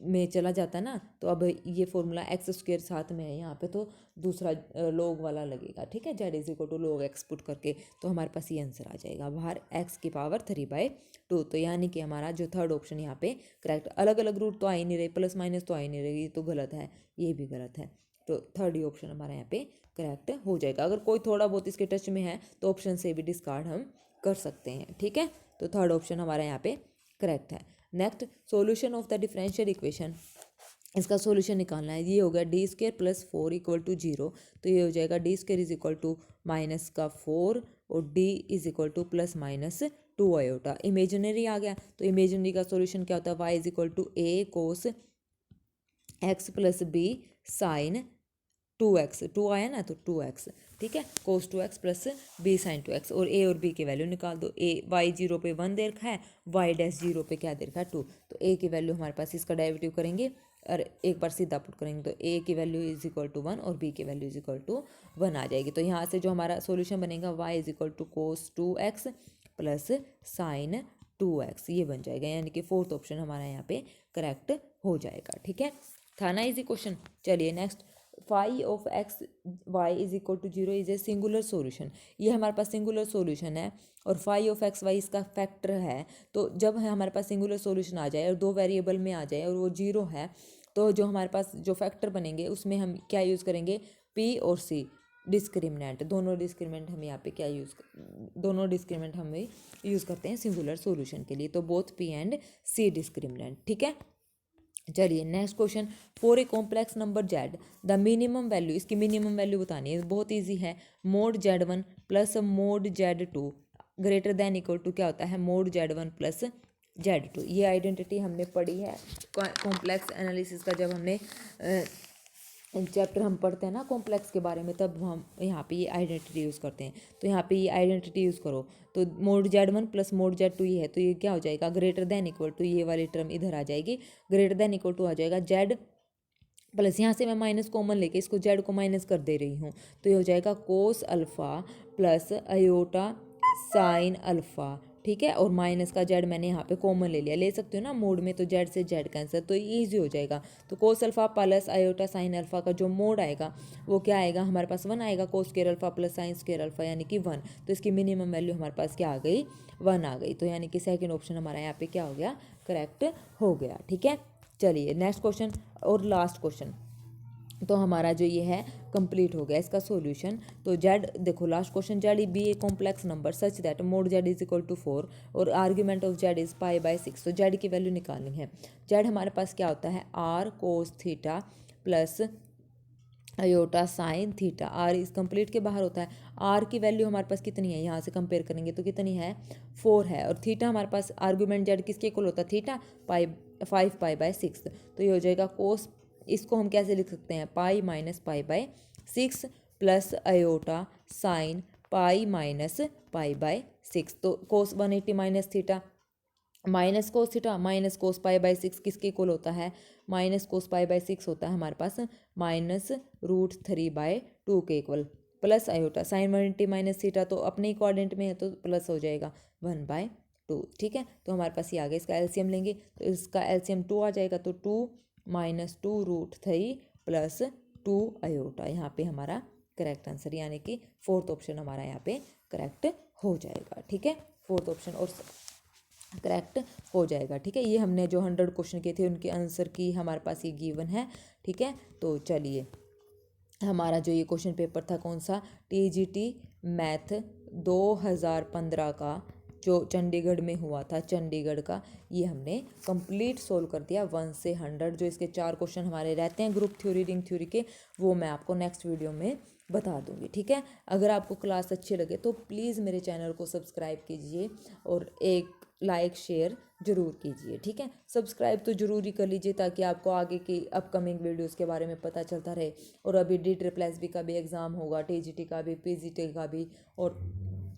में चला जाता है ना, तो अब ये फॉर्मूला x² साथ में है यहाँ पे, तो दूसरा log वाला लगेगा। ठीक है, z is equal to log x put करके तो हमारे पास ये आंसर आ जाएगा बाहर x⁻³ 3/2। तो यानी कि हमारा जो थर्ड ऑप्शन यहाँ पे करेक्ट, अलग अलग रूट तो आ ही नहीं रहे, प्लस माइनस तो आ ही नहीं रही, तो गलत है, ये भी गलत है। तो थर्ड ही ऑप्शन हमारा यहाँ पे करेक्ट हो जाएगा। अगर कोई थोड़ा बहुत इसके टच में है तो ऑप्शन से भी डिस्कार्ड हम कर सकते हैं। ठीक है, तो थर्ड ऑप्शन हमारा यहाँ पे करेक्ट है। Next, solution of the differential equation, इसका सॉल्यूशन निकालना है। ये हो गया d² प्लस 4 इक्वल टू 0, तो ये हो जाएगा d² is equal to minus का 4 और d is equal to plus minus 2 iota. Imaginary आ गया, तो इमेजिनरी का सॉल्यूशन क्या होता है, y is equal to a cos x plus b sine 2x, 2 आया ना तो 2x। ठीक है, कोस 2x plus b sine 2x, और a और b की वैल्यू निकाल दो। a y 0 पे 1 दे रखा है, y डैश 0 पे क्या दे रखा है 2, तो a की वैल्यू हमारे पास, इसका डेरिवेटिव करेंगे और एक बार सीधा पुट करेंगे तो a की वैल्यू इज इक्वल टू 1 और b की वैल्यू इज इक्वल टू 1 आ जाएगी। तो यहाँ से जो हमारा सॉल्यूशन बनेगा y is equal to cos 2x plus sine 2x, ये बन जाएगा, यानी कि फोर्थ ऑप्शन हमारा यहाँ पे करेक्ट हो जाएगा। ठीक है, था ना इजी क्वेश्चन। चलिए next, phi of x y is equal to 0 is a singular solution. ये हमारे पास सिंगुलर सॉल्यूशन है और फाई ऑफ एक्स वाई इसका फैक्टर है। तो जब हमारे पास सिंगुलर सॉल्यूशन आ जाए और दो वेरिएबल में आ जाए और वो 0 है, तो जो हमारे पास जो फैक्टर बनेंगे उसमें हम क्या यूज़ करेंगे, पी और सी डिस्क्रिमिनेंट, दोनों डिस्क्रिमिनेंट हम यहाँ पे क्या दोनों डिस्क्रिमिनेंट हम यूज़ करते हैं सिंगुलर सॉल्यूशन के लिए, तो both p and c discriminant. ठीक है, चलिए next question, for a complex number z the minimum value, इसकी मिनिमम वैल्यू बतानी है, बहुत इजी है। Mod z1 plus mod z2 greater than equal to क्या होता है, मोड z1 प्लस z2। ये आइडेंटिटी हमने पढ़ी है कॉम्प्लेक्स एनालिसिस का, जब हमने चैप्टर हम पढ़ते हैं ना कॉम्प्लेक्स के बारे में, तब हम यहाँ पे ये आइडेंटिटी यूज़ करते हैं। तो यहाँ पे ये आइडेंटिटी यूज़ करो, तो mode z1 plus mod z2 ये है, तो ये क्या हो जाएगा, ग्रेटर देन इक्वल टू, ये वाली टर्म इधर आ जाएगी, ग्रेटर देन इक्वल टू आ जाएगा z प्लस, यहाँ से मैं माइनस कॉमन लेके इसको z को माइनस कर दे रही हूँ, तो ये हो जाएगा cos alpha plus iota sine alpha. ठीक है, और माइनस का z मैंने यहाँ पे कॉमन ले लिया, ले सकते हो ना मोड में, तो z से z कैंसर, तो ये ईजी हो जाएगा। तो cos alpha plus iota sine alpha का जो मोड आएगा वो क्या आएगा, हमारे पास 1 आएगा, cos square alpha plus sine square alpha यानी कि 1। तो इसकी मिनिमम वैल्यू हमारे पास क्या आ गई, 1 आ गई। तो यानी कि सेकेंड ऑप्शन हमारा यहाँ पे क्या हो गया, करेक्ट हो गया। ठीक है, चलिए नेक्स्ट क्वेश्चन और लास्ट क्वेश्चन, तो हमारा जो ये है कंप्लीट हो गया इसका सॉल्यूशन। तो जेड देखो last question, z be a complex number such that mod z is equal to 4 और आर्ग्यूमेंट ऑफ जेड इज π/6। तो जेड की वैल्यू निकालनी है। जेड हमारे पास क्या होता है, r cos theta plus iota sine theta, r इस कंप्लीट के बाहर होता है। आर की वैल्यू हमारे पास कितनी है, यहाँ से कंपेयर करेंगे तो कितनी है, 4 है, और थीटा हमारे पास आर्ग्यूमेंट जेड किसके इक्वल होता है, थीटा 5π/6। तो ये हो जाएगा कोस, इसको हम कैसे लिख सकते हैं, पाई माइनस π/6 प्लस अयोटा साइन पाई माइनस π/6। तो cos 180 minus theta minus cos theta minus cos π/6 किसके इक्वल होता है, माइनस कोस π/6 होता है हमारे पास -√3/2 के equal, plus iota sine 180 minus theta तो अपने ही कोऑर्डिनेट में है तो प्लस हो जाएगा 1/2। ठीक है, तो हमारे पास ये आ गया, इसका एलसीएम लेंगे तो इसका एलसीएम 2 आ जाएगा, तो 2 - 2√3 प्लस 2 आयोटा, यहाँ पे हमारा करेक्ट आंसर यानी कि फोर्थ ऑप्शन हमारा यहाँ पे करेक्ट हो जाएगा। ठीक है, फोर्थ ऑप्शन और करेक्ट हो जाएगा। ठीक है, ये हमने जो 100 क्वेश्चन किए थे उनके आंसर की हमारे पास ये गिवन है। ठीक है, तो चलिए हमारा जो ये क्वेश्चन पेपर था कौन सा, टीजीटी मैथ 2015 का जो चंडीगढ़ में हुआ था, चंडीगढ़ का, ये हमने कंप्लीट सोल्व कर दिया 1 से 100। जो इसके 4 क्वेश्चन हमारे रहते हैं ग्रुप थ्योरी रिंग थ्योरी के, वो मैं आपको नेक्स्ट वीडियो में बता दूंगी। ठीक है, अगर आपको क्लास अच्छी लगे तो प्लीज़ मेरे चैनल को सब्सक्राइब कीजिए और एक लाइक शेयर ज़रूर कीजिए। ठीक है, सब्सक्राइब तो ज़रूरी कर लीजिए ताकि आपको आगे की अपकमिंग वीडियोस के बारे में पता चलता रहे। और अभी DSSB का भी एग्ज़ाम होगा, TGT का भी, PGT का भी और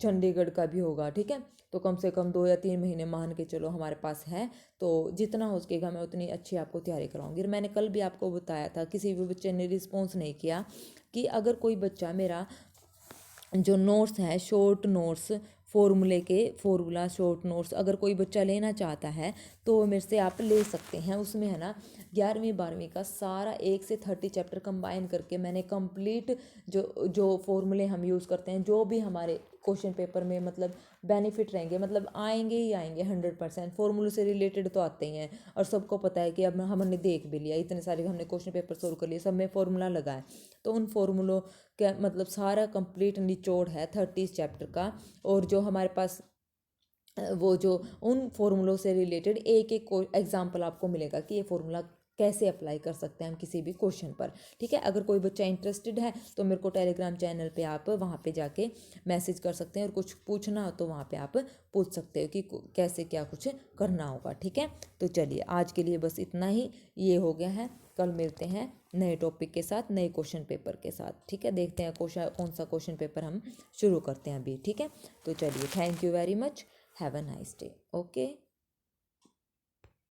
चंडीगढ़ का भी होगा। ठीक है, तो कम से कम 2 या 3 महीने मान के चलो हमारे पास है, तो जितना हो सकेगा मैं उतनी अच्छी आपको तैयारी कराऊंगी। मैंने कल भी आपको बताया था, किसी भी बच्चे ने रिस्पॉन्स नहीं किया, कि अगर कोई बच्चा मेरा जो नोट्स है, शॉर्ट नोट्स, फॉर्मूले के फॉर्मूला शॉर्ट नोट्स अगर कोई बच्चा लेना चाहता है तो मेरे से आप ले सकते हैं। उसमें है ना 11वीं 12वीं का सारा 1 से 30 चैप्टर कंबाइन करके मैंने कंप्लीट जो जो फॉर्मूले हम यूज़ करते हैं, जो भी हमारे क्वेश्चन पेपर में मतलब बेनिफिट रहेंगे, मतलब आएंगे ही आएंगे 100%। फॉर्मूले से रिलेटेड तो आते ही हैं और सबको पता है कि अब हमने देख भी लिया, इतने सारे हमने क्वेश्चन पेपर सोल्व कर लिए, सब में फॉर्मूला लगा है। तो उन फॉर्मूलों का मतलब सारा कंप्लीट निचोड़ है 30 चैप्टर का। और जो हमारे पास वो जो उन फॉर्मूलों से रिलेटेड एक एक एग्जाम्पल आपको मिलेगा कि ये फॉर्मूला कैसे अप्लाई कर सकते हैं हम किसी भी क्वेश्चन पर। ठीक है, अगर कोई बच्चा इंटरेस्टेड है तो मेरे को टेलीग्राम चैनल पे आप वहाँ पे जाके मैसेज कर सकते हैं और कुछ पूछना हो तो वहाँ पे आप पूछ सकते हो कि कैसे क्या कुछ करना होगा। ठीक है, तो चलिए आज के लिए बस इतना ही, ये हो गया है। कल मिलते हैं नए टॉपिक के साथ, नए क्वेश्चन पेपर के साथ। ठीक है, देखते हैं कौन सा क्वेश्चन पेपर हम शुरू करते हैं अभी। ठीक है, तो चलिए, thank you very much, have a nice day, okay.